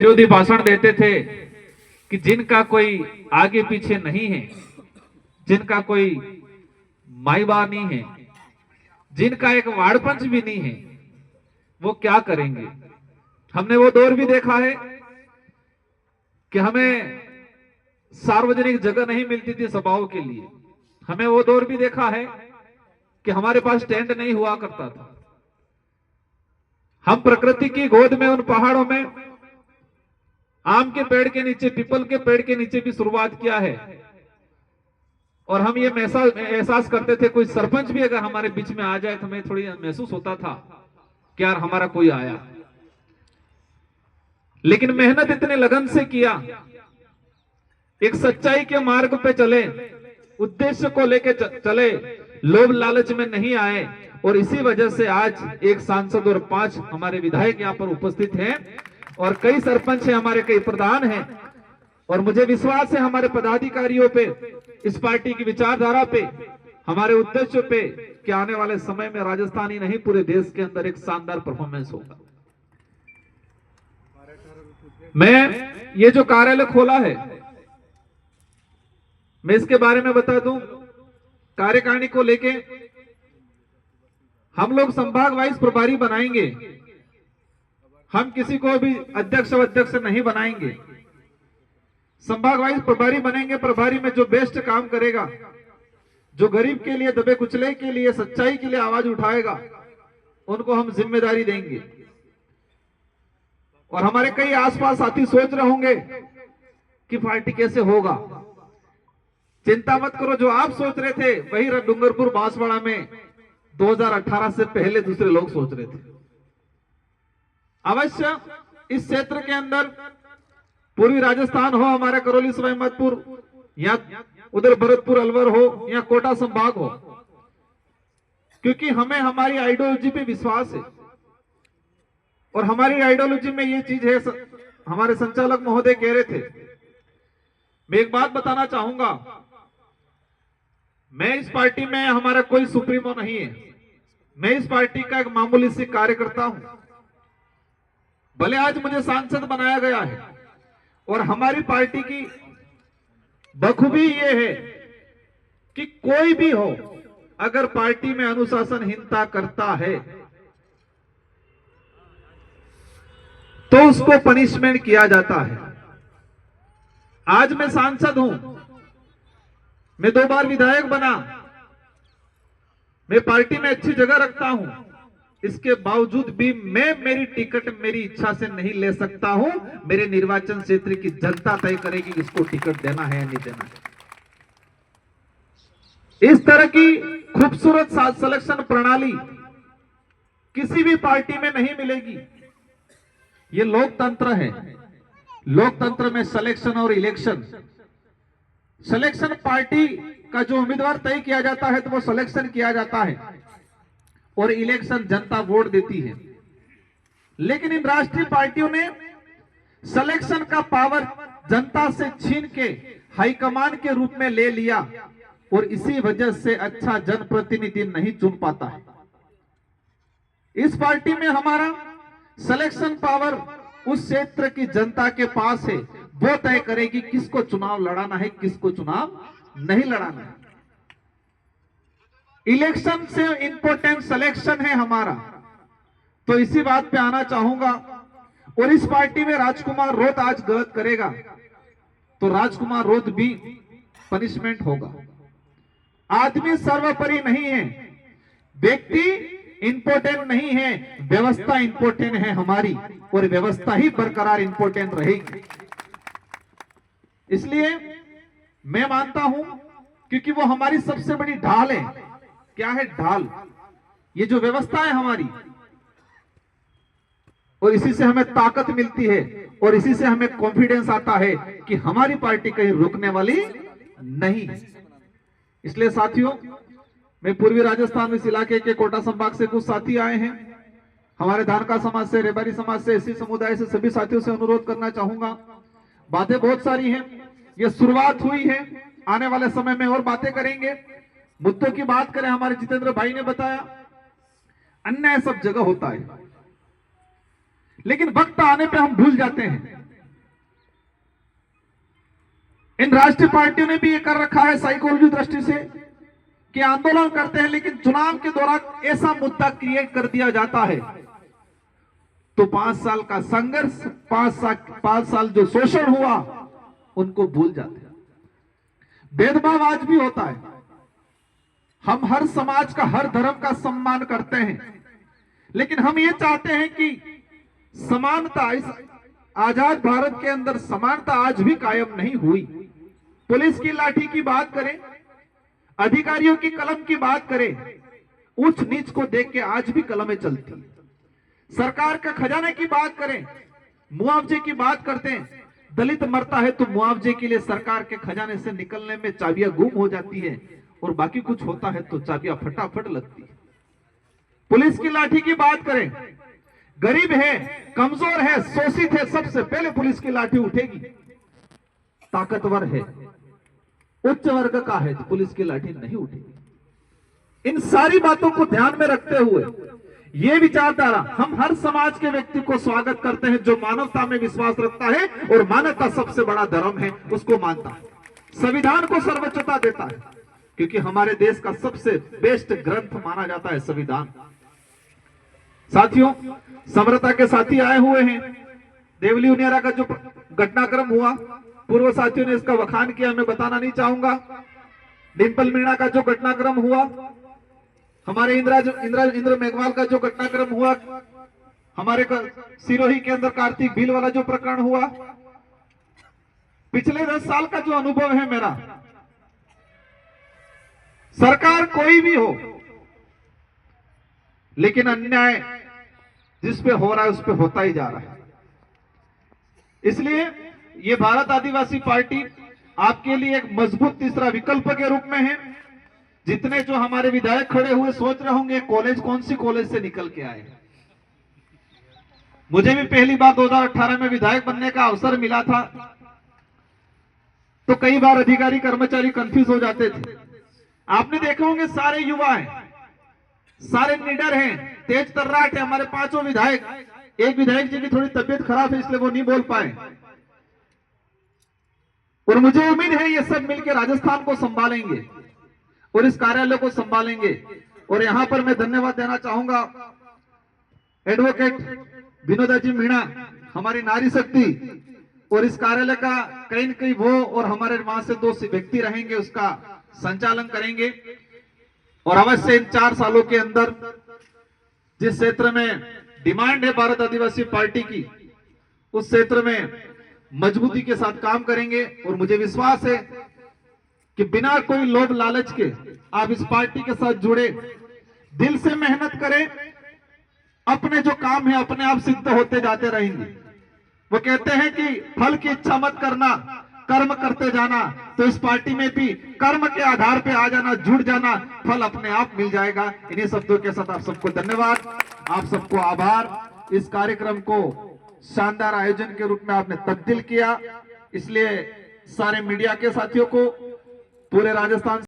विरोधी भाषण देते थे कि जिनका कोई आगे पीछे नहीं है, जिनका कोई माई बाप नहीं है, जिनका एक वार्ड पंच भी नहीं है, वो क्या करेंगे। हमने वो दौर भी देखा है कि हमें सार्वजनिक जगह नहीं मिलती थी सभाओं के लिए। हमें वो दौर भी देखा है कि हमारे पास टेंट नहीं हुआ करता था। हम प्रकृति की गोद में उन पहाड़ों में आम के पेड़ के नीचे, पीपल के पेड़ के नीचे भी शुरुआत किया है। और हम ये एहसास करते थे, कोई सरपंच भी अगर हमारे बीच में आ जाए तो हमें थोड़ी महसूस होता था कि यार हमारा कोई आया। लेकिन मेहनत इतने लगन से किया, एक सच्चाई के मार्ग पे चले, उद्देश्य को लेके चले, लोभ लालच में नहीं आए, और इसी वजह से आज एक सांसद और 5 हमारे विधायक यहाँ पर उपस्थित हैं, और कई सरपंच हैं हमारे, कई प्रधान हैं। और मुझे विश्वास है हमारे पदाधिकारियों पे, इस पार्टी की विचारधारा पे, हमारे उद्देश्य पे कि आने वाले समय में राजस्थान ही नहीं पूरे देश के अंदर एक शानदार परफॉर्मेंस होगा। मैं ये जो कार्यालय खोला है, मैं इसके बारे में बता दूं। कार्यकारिणी को लेके हम लोग संभाग वाइज प्रभारी बनाएंगे, हम किसी को भी अध्यक्ष नहीं बनाएंगे। संभाग वाइज प्रभारी बनेंगे। प्रभारी में जो बेस्ट काम करेगा, जो गरीब के लिए, दबे कुचले के लिए, सच्चाई के लिए आवाज उठाएगा, उनको हम जिम्मेदारी देंगे। और हमारे कई आसपास साथी सोच रहे होंगे कि पार्टी कैसे होगा। चिंता मत करो, जो आप सोच रहे थे वही डूंगरपुर बांसवाड़ा में 2018 से पहले दूसरे लोग सोच रहे थे। अवश्य इस क्षेत्र के अंदर पूर्वी राजस्थान हो, हमारा करौली सवाई माधोपुर, या उधर भरतपुर अलवर हो, या कोटा संभाग हो, क्योंकि हमें हमारी आइडियोलॉजी पे विश्वास है। और हमारी आइडियोलॉजी में ये चीज है, हमारे संचालक महोदय कह रहे थे। मैं एक बात बताना चाहूंगा, मैं इस पार्टी में हमारा कोई सुप्रीमो नहीं है। मैं इस पार्टी का एक मामूली सी कार्यकर्ता हूं। भले आज मुझे सांसद बनाया गया है, और हमारी पार्टी की बखूबी ये है कि कोई भी हो, अगर पार्टी में अनुशासनहीनता करता है तो उसको पनिशमेंट किया जाता है। आज मैं सांसद हूं, मैं 2 बार विधायक बना, मैं पार्टी में अच्छी जगह रखता हूं, इसके बावजूद भी मैं मेरी टिकट मेरी इच्छा से नहीं ले सकता हूं। मेरे निर्वाचन क्षेत्र की जनता तय करेगी कि इसको टिकट देना है या नहीं देना है। इस तरह की खूबसूरत सिलेक्शन प्रणाली किसी भी पार्टी में नहीं मिलेगी। ये लोकतंत्र है। लोकतंत्र में सिलेक्शन और इलेक्शन, सिलेक्शन पार्टी का जो उम्मीदवार तय किया जाता है तो वो सिलेक्शन किया जाता है, और इलेक्शन जनता वोट देती है। लेकिन इन राष्ट्रीय पार्टियों ने सिलेक्शन का पावर जनता से छीन के हाईकमान के रूप में ले लिया, और इसी वजह से अच्छा जनप्रतिनिधि नहीं चुन पाता है। इस पार्टी में हमारा सिलेक्शन पावर उस क्षेत्र की जनता के पास है, वो तय करेगी किसको चुनाव लड़ाना है, किसको चुनाव नहीं लड़ाना है। इलेक्शन से इंपॉर्टेंट सिलेक्शन है हमारा। तो इसी बात पे आना चाहूंगा। और इस पार्टी में राजकुमार रोत आज गलत करेगा तो राजकुमार रोत भी पनिशमेंट होगा। आदमी सर्वोपरि नहीं है, व्यक्ति इंपॉर्टेंट नहीं है, व्यवस्था इंपॉर्टेंट है हमारी, और व्यवस्था ही बरकरार इंपॉर्टेंट रहेगी। इसलिए मैं मानता हूं, क्योंकि वो हमारी सबसे बड़ी ढाल है। क्या है ढाल? ये जो व्यवस्था है हमारी, और इसी से हमें ताकत मिलती है, और इसी से हमें कॉन्फिडेंस आता है कि हमारी पार्टी कहीं रुकने वाली नहीं है। इसलिए साथियों, मैं पूर्वी राजस्थान इस इलाके के कोटा संभाग से कुछ साथी आए हैं, हमारे धारका समाज से, रेबारी समाज से, एससी समुदाय से, सभी साथियों से अनुरोध करना चाहूंगा। बातें बहुत सारी हैं, ये शुरुआत हुई है, आने वाले समय में और बातें करेंगे। मुद्दों की बात करें, हमारे जितेंद्र भाई ने बताया, अन्याय सब जगह होता है, लेकिन वक्त आने पे हम भूल जाते हैं इन राष्ट्रीय पार्टियों ने भी ये कर रखा है साइकोलॉजी दृष्टि से कि आंदोलन करते हैं, लेकिन चुनाव के दौरान ऐसा मुद्दा क्रिएट कर दिया जाता है तो 5 साल का संघर्ष, 5 साल जो शोषण हुआ उनको भूल जाते हैं। भेदभाव आज भी होता है। हम हर समाज का, हर धर्म का सम्मान करते हैं, लेकिन हम ये चाहते हैं कि समानता, इस आजाद भारत के अंदर समानता आज भी कायम नहीं हुई। पुलिस की लाठी की बात करें, अधिकारियों की कलम की बात करें, उच्च नीच को देख के आज भी कलमें चलती। सरकार का खजाने की बात करें, मुआवजे की बात करते हैं, दलित मरता है तो मुआवजे के लिए सरकार के खजाने से निकलने में चाबियां गुम हो जाती है और बाकी कुछ होता है तो चाबियां फटाफट लगती है। पुलिस की लाठी की बात करें, गरीब है, कमजोर है, शोषित है, सबसे पहले पुलिस की लाठी उठेगी। ताकतवर है, उच्च वर्ग का है तो पुलिस की लाठी नहीं उठेगी। इन सारी बातों को ध्यान में रखते हुए ये विचारधारा, हम हर समाज के व्यक्ति को स्वागत करते हैं जो मानवता में विश्वास रखता है और मानवता सबसे बड़ा धर्म है उसको मानता है, संविधान को सर्वोच्चता देता है, क्योंकि हमारे देश का सबसे बेस्ट ग्रंथ माना जाता है संविधान। साथियों, समरता के साथी आए हुए हैं। देवली उनियारा का जो घटनाक्रम हुआ, पूर्व साथियों ने इसका वखान किया, मैं बताना नहीं चाहूंगा। डिंपल मीणा का जो घटनाक्रम हुआ, हमारे इंद्र मेघवाल का जो घटनाक्रम हुआ, हमारे सिरोही के अंदर कार्तिक भील वाला जो प्रकरण हुआ, पिछले 10 साल का जो अनुभव है मेरा, सरकार कोई भी हो, लेकिन अन्याय जिस पे हो रहा है उस पे होता ही जा रहा है। इसलिए ये भारत आदिवासी पार्टी आपके लिए एक मजबूत तीसरा विकल्प के रूप में है। जितने जो हमारे विधायक खड़े हुए सोच रहे होंगे कॉलेज कौन सी कॉलेज से निकल के आए। मुझे भी पहली बार 2018 में विधायक बनने का अवसर मिला था तो कई बार अधिकारी कर्मचारी कंफ्यूज हो जाते थे। आपने देखा होंगे सारे युवा हैं, सारे निडर हैं, तेज तर्राट है। हमारे 5 विधायक, एक विधायक जी की थोड़ी तबीयत खराब है इसलिए वो नहीं बोल पाए, और मुझे उम्मीद है ये सब मिलकर राजस्थान को संभालेंगे और इस कार्यालय को संभालेंगे। और यहां पर मैं धन्यवाद देना चाहूंगा एडवोकेट विनोदा जी मीणा, हमारी नारी शक्ति, और इस कार्यालय का कहीं न कहीं वो और हमारे वहां से 2 व्यक्ति रहेंगे, उसका संचालन करेंगे। और अवश्य इन 4 सालों के अंदर जिस क्षेत्र में डिमांड है भारत आदिवासी पार्टी की, उस क्षेत्र में मजबूती के साथ काम करेंगे। और मुझे विश्वास है कि बिना कोई लोभ लालच के आप इस पार्टी के साथ जुड़े, दिल से मेहनत करें, अपने जो काम है अपने आप सिद्ध होते जाते रहेंगे। वो कहते हैं कि फल की इच्छा मत करना, कर्म करते जाना। तो इस पार्टी में भी कर्म के आधार पे आ जाना, जुड़ जाना, फल अपने आप मिल जाएगा। इन्हीं शब्दों के साथ आप सबको धन्यवाद, आप सबको आभार। इस कार्यक्रम को शानदार आयोजन के रूप में आपने तब्दील किया, इसलिए सारे मीडिया के साथियों को, पूरे राजस्थान